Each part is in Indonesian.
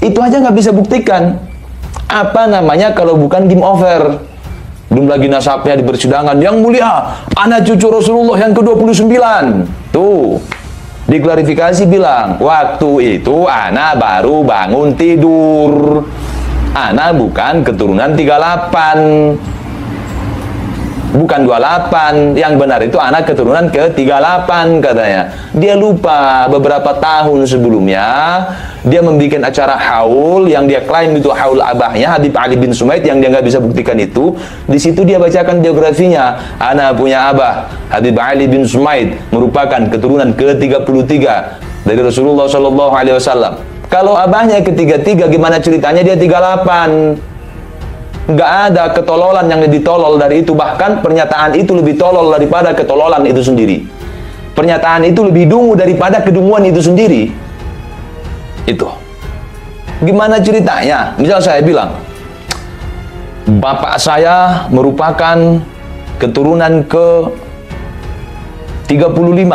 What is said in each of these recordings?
Itu aja nggak bisa buktikan. Apa namanya kalau bukan game over? Belum lagi nasabnya di persidangan. Yang mulia, anak cucu Rasulullah yang ke-29. Tuh, diklarifikasi bilang, waktu itu anak baru bangun tidur. Anak bukan keturunan 38. Bukan 28, yang benar itu anak keturunan ke-38 katanya. Dia lupa beberapa tahun sebelumnya dia membuat acara haul yang dia klaim itu haul abahnya Habib Ali bin Sumaid, yang dia nggak bisa buktikan itu. Di situ dia bacakan biografinya, anak punya abah Habib Ali bin Sumaid merupakan keturunan ke-33 dari Rasulullah Shallallahu Alaihi Wasallam. Kalau abahnya ke-33, gimana ceritanya dia 38? Nggak ada ketololan yang lebih tolol dari itu. Bahkan pernyataan itu lebih tolol daripada ketololan itu sendiri. Pernyataan itu lebih dungu daripada kedunguan itu sendiri. Itu gimana ceritanya? Misal saya bilang, bapak saya merupakan keturunan ke-35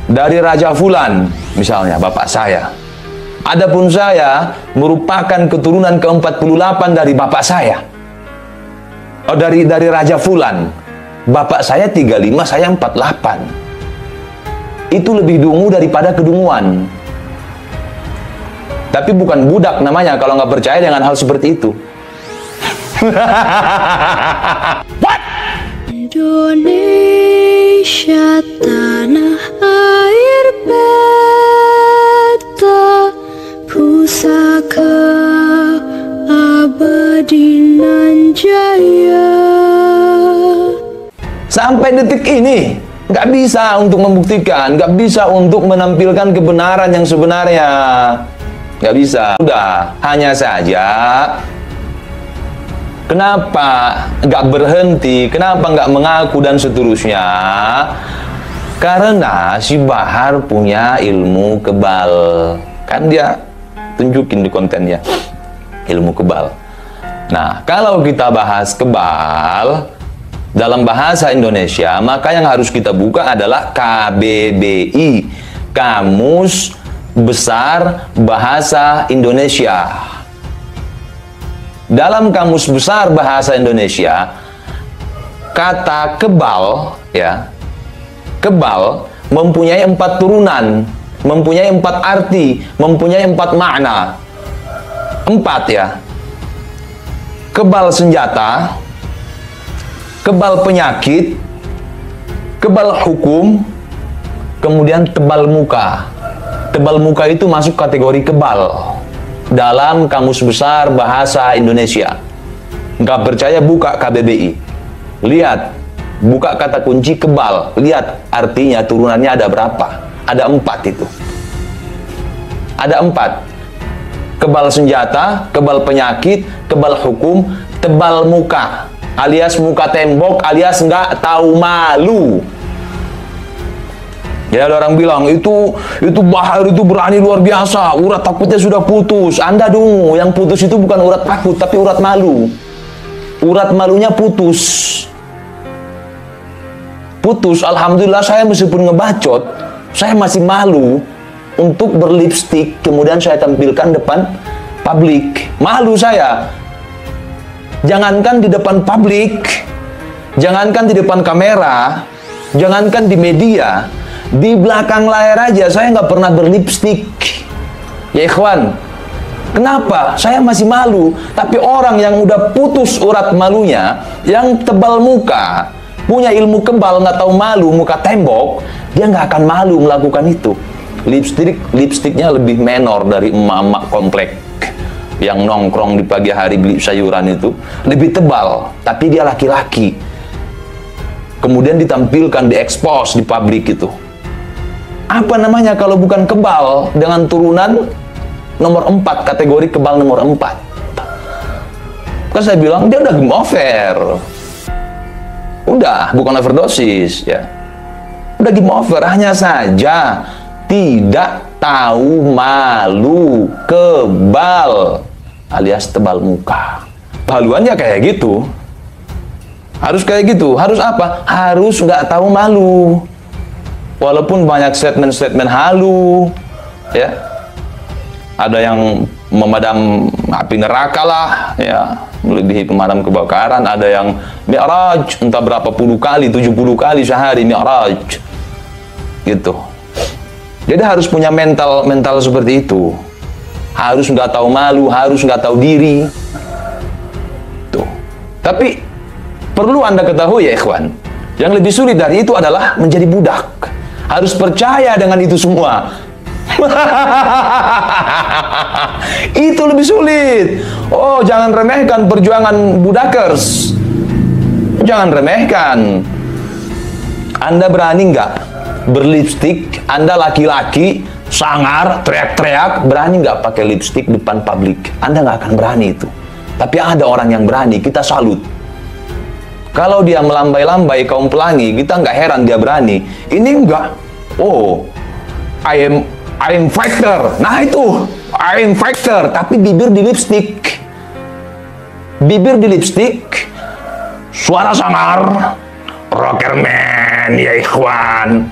dari Raja Fulan, misalnya bapak saya. Adapun saya merupakan keturunan ke-48 dari bapak saya. Oh, dari Raja Fulan. Bapak saya 35, saya 48. Itu lebih dungu daripada kedunguan. Tapi bukan budak namanya kalau nggak percaya dengan hal seperti itu. What? Indonesia tanah air beta, pusaka abadi nan jaya. Sampai detik ini nggak bisa untuk membuktikan, nggak bisa untuk menampilkan kebenaran yang sebenarnya, nggak bisa. Udah, hanya saja kenapa nggak berhenti, kenapa nggak mengaku dan seterusnya? Karena si Bahar punya ilmu kebal. Kan dia tunjukin di kontennya ilmu kebal. Nah, kalau kita bahas kebal dalam bahasa Indonesia, maka yang harus kita buka adalah KBBI, Kamus Besar Bahasa Indonesia. Dalam Kamus Besar Bahasa Indonesia, kata kebal, ya, kebal mempunyai 4 turunan, mempunyai 4 arti, mempunyai 4 makna. 4 ya. Kebal senjata, kebal penyakit, kebal hukum, kemudian tebal muka. Tebal muka itu masuk kategori kebal dalam Kamus Besar Bahasa Indonesia. Nggak percaya, buka KBBI. Lihat, buka kata kunci kebal. Lihat artinya, turunannya ada berapa. Ada 4 itu. Ada 4. Kebal senjata, kebal penyakit, kebal hukum, tebal muka, alias muka tembok, alias nggak tahu malu. Ya, ada orang bilang itu Bahar itu berani luar biasa, urat takutnya sudah putus. Anda dungu, yang putus itu bukan urat takut, tapi urat malu. Urat malunya putus. Putus, alhamdulillah saya meskipun ngebacot, saya masih malu untuk berlipstik, kemudian saya tampilkan depan publik. Malu saya. Jangankan di depan publik, jangankan di depan kamera, jangankan di media, di belakang layar aja saya nggak pernah berlipstik. Ya ikhwan, kenapa? Saya masih malu. Tapi orang yang udah putus urat malunya, yang tebal muka, punya ilmu kebal, nggak tahu malu, muka tembok, dia nggak akan malu melakukan itu. Lipstiknya lebih menor dari emak-emak komplek yang nongkrong di pagi hari beli sayuran itu, lebih tebal, tapi dia laki-laki. Kemudian ditampilkan, diekspos di publik itu. Apa namanya kalau bukan kebal dengan turunan nomor 4, kategori kebal nomor 4. Kan saya bilang dia udah game over. Udah, bukan overdosis ya. Udah game over, hanya saja tidak tahu malu, kebal, alias tebal muka. Haluannya kayak gitu. Harus kayak gitu. Harus apa? Harus nggak tahu malu. Walaupun banyak statement-statement halu, ya. ada yang memadam api neraka lah, ya, melebihi pemadam kebakaran, ada yang mi'raj, entah berapa puluh kali, 70 kali sehari mi'raj, gitu. Jadi harus punya mental seperti itu, harus nggak tahu malu, harus nggak tahu diri, tuh. Tapi perlu Anda ketahui ya ikhwan, yang lebih sulit dari itu adalah menjadi budak, harus percaya dengan itu semua. Itu lebih sulit. Oh, jangan remehkan perjuangan budakers. Jangan remehkan. Anda berani nggak berlipstik? Anda laki-laki, sangar, teriak-teriak, berani nggak pakai lipstik depan publik? Anda nggak akan berani itu. Tapi ada orang yang berani, kita salut. Kalau dia melambai-lambai kaum pelangi, kita nggak heran dia berani. Ini enggak. Oh, I am fighter. Nah itu, I am fighter. Tapi bibir di lipstick. Bibir di lipstick. Suara sangar. Rockerman, ya ikhwan.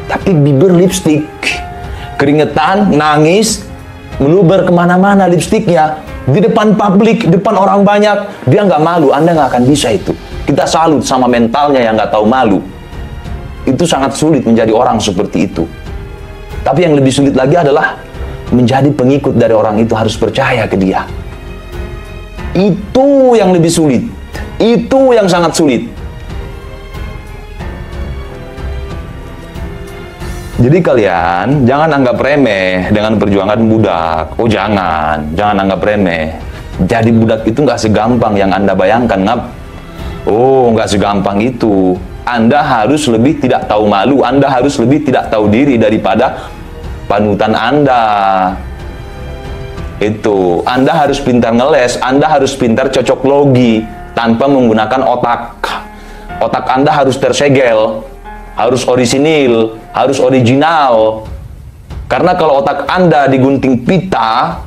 Tapi bibir lipstick. Keringetan, nangis, meluber kemana-mana lipstiknya. Di depan publik, depan orang banyak. Dia nggak malu, Anda nggak akan bisa itu. Kita salut sama mentalnya yang nggak tahu malu. Itu sangat sulit menjadi orang seperti itu. Tapi yang lebih sulit lagi adalah menjadi pengikut dari orang itu, harus percaya ke dia. Itu yang lebih sulit. Itu yang sangat sulit. Jadi kalian jangan anggap remeh dengan perjuangan budak. Oh jangan anggap remeh. Jadi budak itu nggak segampang yang Anda bayangkan, ngap. Oh, nggak segampang itu. Anda harus lebih tidak tahu malu, Anda harus lebih tidak tahu diri daripada panutan Anda. Itu, Anda harus pintar ngeles, Anda harus pintar cocok logi tanpa menggunakan otak. Otak Anda harus tersegel, harus orisinil, harus original. Karena kalau otak Anda digunting pita,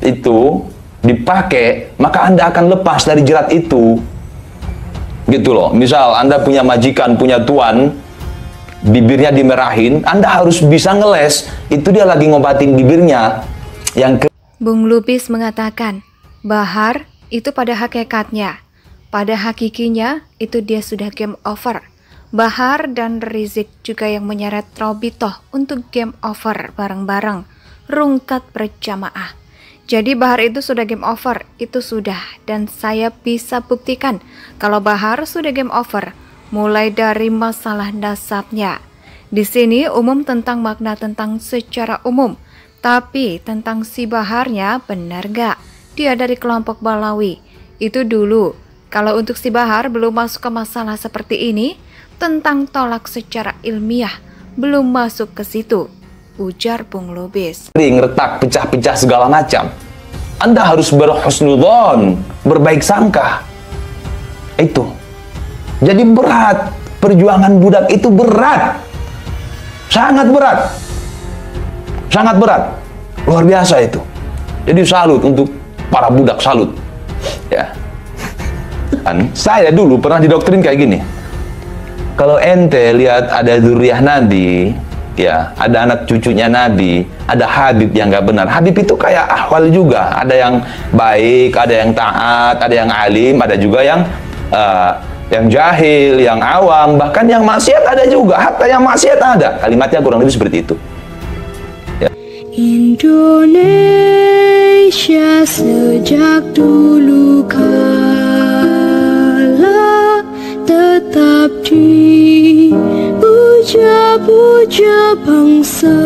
itu dipakai, maka Anda akan lepas dari jerat itu. Gitu loh. Misal Anda punya majikan, punya tuan, bibirnya dimerahin, Anda harus bisa ngeles. Itu dia lagi ngobatin bibirnya. Bung Lubis mengatakan, Bahar itu pada hakikatnya, pada hakikinya itu dia sudah game over. Bahar dan Rizik juga yang menyeret Robitoh untuk game over bareng-bareng, rungkat berjamaah. Jadi Bahar itu sudah game over, itu sudah. Dan saya bisa buktikan kalau Bahar sudah game over, mulai dari masalah nasabnya. Di sini umum tentang makna tentang secara umum, tapi tentang si Baharnya benar gak? Dia dari kelompok Balawi. Itu dulu. Kalau untuk si Bahar belum masuk ke masalah seperti ini, tentang tolak secara ilmiah, belum masuk ke situ. Ujar Bung Lubis. Retak, pecah-pecah segala macam. Anda harus berhusnudzon, berbaik sangka. Itu. Jadi berat. Perjuangan budak itu berat. Sangat berat. Sangat berat. Luar biasa itu. Jadi salut untuk para budak, salut. Ya. Dan saya dulu pernah didoktrin kayak gini. Kalau ente lihat ada dzurriyyah Nabi, ya, ada anak cucunya Nabi, ada Habib yang nggak benar. Habib itu kayak ahwal juga. Ada yang baik, ada yang taat, ada yang alim, ada juga yang jahil, yang awam, bahkan yang maksiat ada juga. Hatta yang maksiat ada. Kalimatnya kurang lebih seperti itu. Ya. Indonesia sejak dulu kala tetap dipuja-puja bangsa.